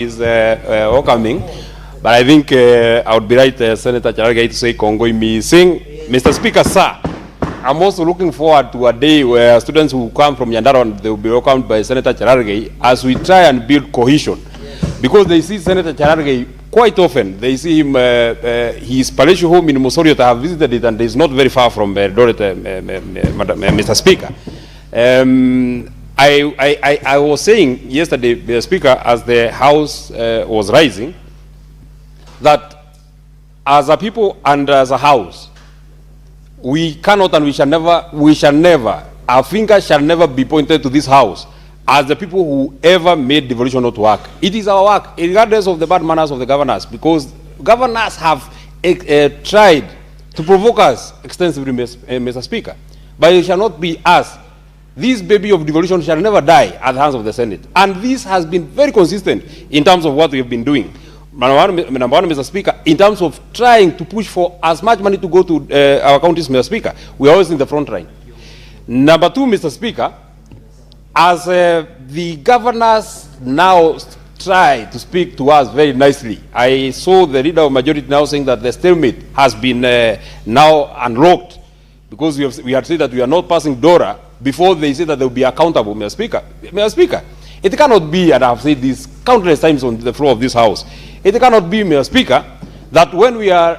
is welcoming, but I think I would be right, Senator Cherargei, to say Kongoi missing. Mr. Speaker, sir, I'm also looking forward to a day where students who come from Nyandarua, they will be welcomed by Senator Cherargei as we try and build cohesion. Because they see Senator Cherargei quite often. They see him, his palatial home in Mosorio. I have visited it, and it's not very far from Doret, Mr. Speaker. I was saying yesterday, Mr. Speaker, as the House was rising, that as a people and as a House, we cannot and we shall never, our finger shall never be pointed to this House as the people who ever made devolution not work. It is our work, regardless of the bad manners of the governors, because governors have tried to provoke us extensively, Mr. Speaker. But it shall not be us. This baby of devolution shall never die at the hands of the Senate. And this has been very consistent in terms of what we have been doing. Number one, Mr. Speaker, in terms of trying to push for as much money to go to our counties, Mr. Speaker, we are always in the front line. Number two, Mr. Speaker, as the governors now try to speak to us very nicely, I saw the leader of majority now saying that the stalemate has been now unlocked, because we had said that we are not passing DORA before they say that they will be accountable, Mr. Speaker. Mr. Speaker, it cannot be, and I have said this countless times on the floor of this House, it cannot be, Mr. Speaker, that when we are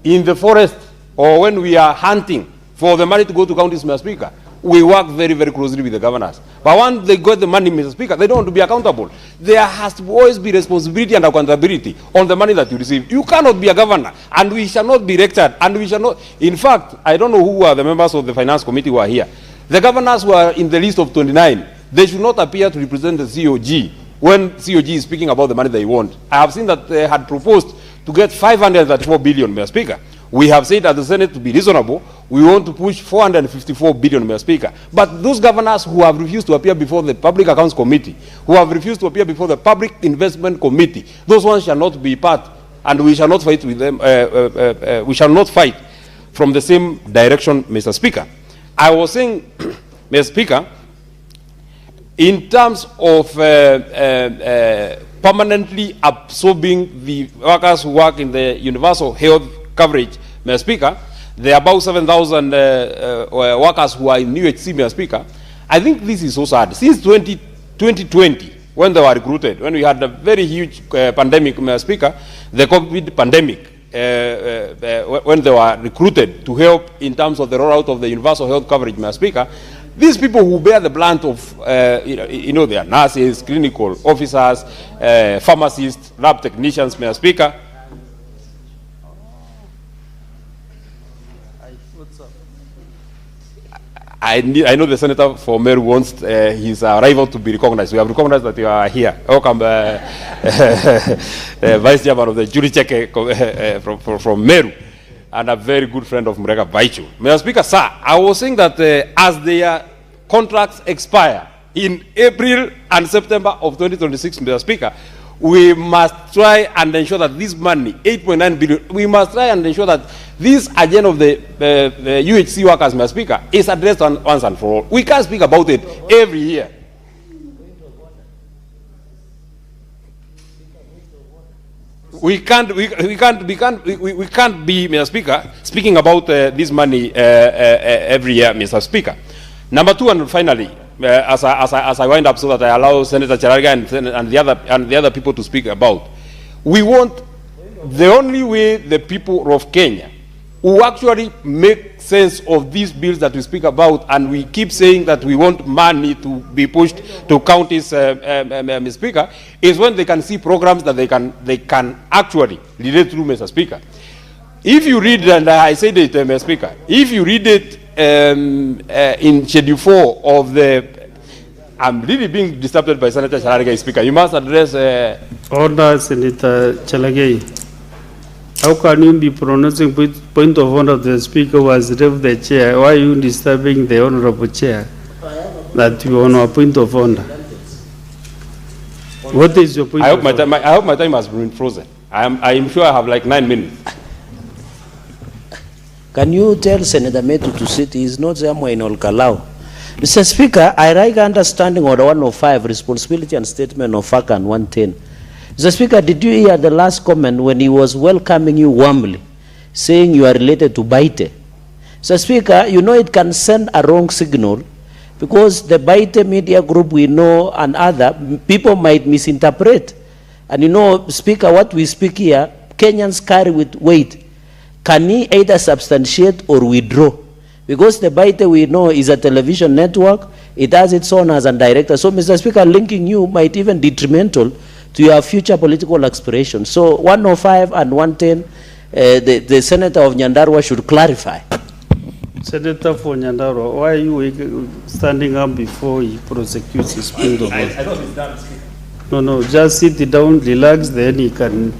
in the forest or when we are hunting for the money to go to counties, Mr. Speaker, we work very, very closely with the governors. But once they got the money, Mr. Speaker, they don't want to be accountable. There has to always be responsibility and accountability on the money that you receive. You cannot be a governor, and we shall not be lectured, and we shall not. In fact, I don't know who are the members of the Finance Committee who are here. The governors who are in the list of 29, they should not appear to represent the COG when COG is speaking about the money they want. I have seen that they had proposed to get 534 billion, Mr. Speaker. We have said at the Senate, to be reasonable, we want to push 454 billion, Mr. Speaker. But those governors who have refused to appear before the Public Accounts Committee, who have refused to appear before the Public Investment Committee, those ones shall not be part, and we shall not fight with them. We shall not fight from the same direction, Mr. Speaker. I was saying, Mr. Speaker, in terms of permanently absorbing the workers who work in the universal health coverage, Mr. Speaker, there are about 7,000 workers who are in UHC, Mr. Speaker. I think this is so sad. Since 2020, when they were recruited, when we had a very huge pandemic, Mr. Speaker, the COVID pandemic, when they were recruited to help in terms of the rollout of the universal health coverage, Mr. Speaker, these people who bear the brunt of, they are nurses, clinical officers, pharmacists, lab technicians, Mr. Speaker. I know the senator for Meru wants his arrival to be recognized. We have recognized that you are here. Welcome, Vice Chairman of the Jury Check from Meru, and a very good friend of Murega Baichu. Mr. Speaker, sir, I was saying that as their contracts expire in April and September of 2026, Mr. Speaker, we must try and ensure that this money, 8.9 billion, we must try and ensure that this agenda of the UHC workers, Mr. Speaker, is addressed once and for all. We can't speak about it every year. We can't be, Mr. Speaker, speaking about this money every year, Mr. Speaker. Number two, and finally, as I wind up so that I allow Senator Cherargei and the other people to speak about, we want the only way the people of Kenya who actually make sense of these bills that we speak about, and we keep saying that we want money to be pushed to counties, Mr. Speaker, is when they can see programs that they can actually relate to, Mr. Speaker. If you read, and I said it, Mr. Speaker, if you read it in Schedule 4 of the, I'm really being disturbed by Senator Cherargei, Speaker. You must address... Order, Senator Cherargei. How can you be pronouncing point of order of the Speaker who has left the chair? Why are you disturbing the Honorable Chair that you on a point of order? What is your point of order? I hope my time has been frozen. I am sure I have like 9 minutes. Can you tell Senator Methu to sit? He is not somewhere in Olkalau. Mr. Speaker, I like understanding order 105, responsibility and statement of FACAN 110. Mr. Speaker, did you hear the last comment when he was welcoming you warmly, saying you are related to Baite? Mr. Speaker, you know it can send a wrong signal, because the Baite media group we know and other people might misinterpret. And you know, Speaker, what we speak here, Kenyans carry with weight. Can he either substantiate or withdraw? Because the Baite we know is a television network, it has its owners and directors. So, Mr. Speaker, linking you might even be detrimental to your future political aspirations. So 105 and 110, the Senator of Nyandarua should clarify. Senator for Nyandarua, why are you standing up before he prosecutes his point of order? I thought it's done. No, just sit down, relax, then he can,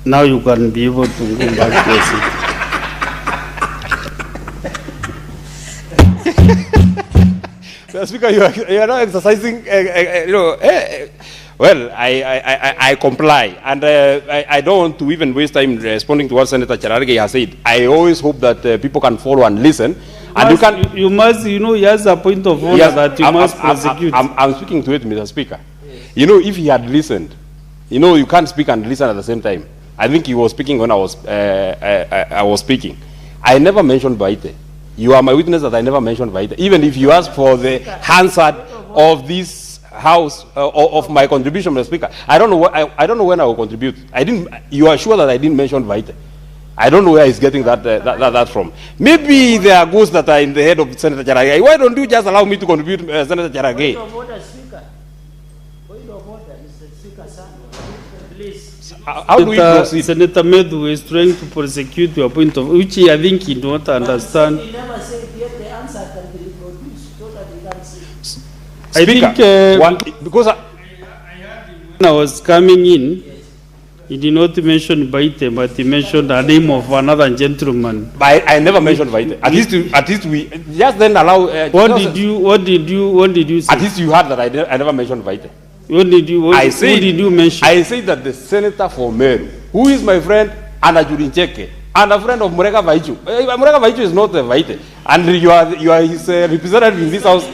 now you can be able to go back to your seat. Mr. Speaker, you are not exercising, well, I comply, and I don't want to even waste time responding to what Senator Cherargei has said. I always hope that people can follow and listen. You must, you know, he has a point of order that you must prosecute. I'm speaking to it, Mr. Speaker. You know, if he had listened, you know, you can't speak and listen at the same time. I think he was speaking when I was speaking. I never mentioned Baite. You are my witness that I never mentioned Baite. Even if you ask for the Hansard of this House of my contribution, Mr. Speaker, I don't know. I don't know when I will contribute. I didn't. You are sure that I didn't mention Baite? I don't know where he's getting that from. Maybe there are ghosts that are in the head of Senator Cherargei. Why don't you just allow me to contribute, Senator Cherargei? Point of order, Speaker. Point of order, Mr. Speaker, sir. Please. How do we proceed? Senator Methu is trying to prosecute your point of, which I think he do not understand. He never said yet the answer can be reproduced so that he can see. Speaker, I think because when I was coming in, he did not mention Baite, but he mentioned the name of another gentleman. I never mentioned Baite. At least we just then allow. What did you say? At least you heard that I never mentioned Baite. What did you mention? I say that the senator for Meru, who is my friend Anna Jurincheke, and a friend of Murega Vaichu. Murega Vaichu is not a Baite, and you are his representative in this house.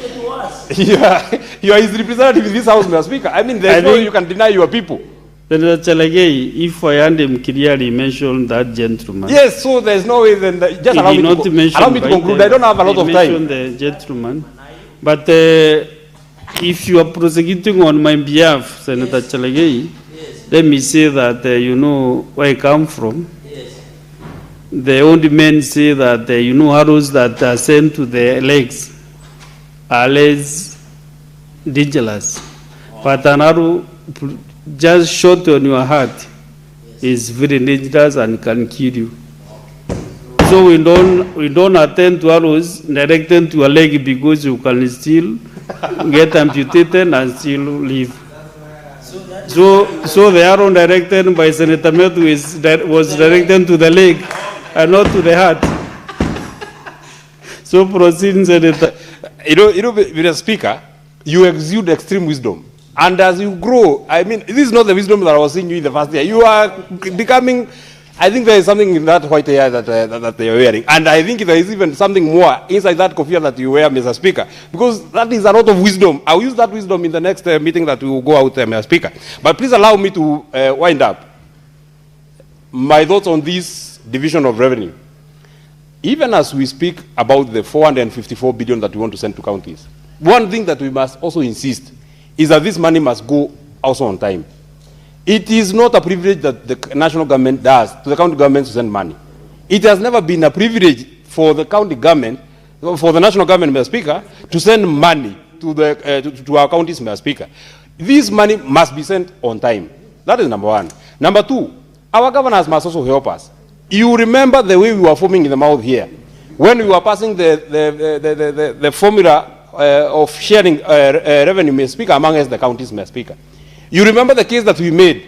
You are his representative in this house, Mr. Speaker. I mean, there's no way you can deny your people. Senator Cherargei, if I heard him clearly mention that gentleman. Yes, so there's no way then. Just allow me to conclude. I don't have a lot of time. The gentleman, but if you are prosecuting on my behalf, Senator Cherargei, let me say that you know where I come from. The old men say that you know arrows that are sent to the legs are less dangerous, but an arrow just shot on your heart is very dangerous and can kill you. So we don't attend to arrows directed to a leg because you can still get amputated and still live. So the arrow directed by Senator Methu was directed to the leg and not to the heart. So proceed, Senator. You know, Mr. Speaker, you exude extreme wisdom. And as you grow, I mean, this is not the wisdom that I was seeing you in the first year. You are becoming, I think there is something in that white hair that they are wearing. And I think there is even something more inside that kofia that you wear, Mr. Speaker. Because that is a lot of wisdom. I'll use that wisdom in the next meeting that we will go out, Mr. Speaker. But please allow me to wind up my thoughts on this division of revenue. Even as we speak about the 454 billion that we want to send to counties, one thing that we must also insist is that this money must go also on time. It is not a privilege that the national government does to the county government to send money. It has never been a privilege for the county government, for the national government, Mr. Speaker, to send money to our counties, Mr. Speaker. This money must be sent on time. That is number one. Number two, our governors must also help us. You remember the way we were foaming in the mouth here when we were passing the formula of sharing revenue, Mr. Speaker, among us the counties, Mr. Speaker. You remember the case that we made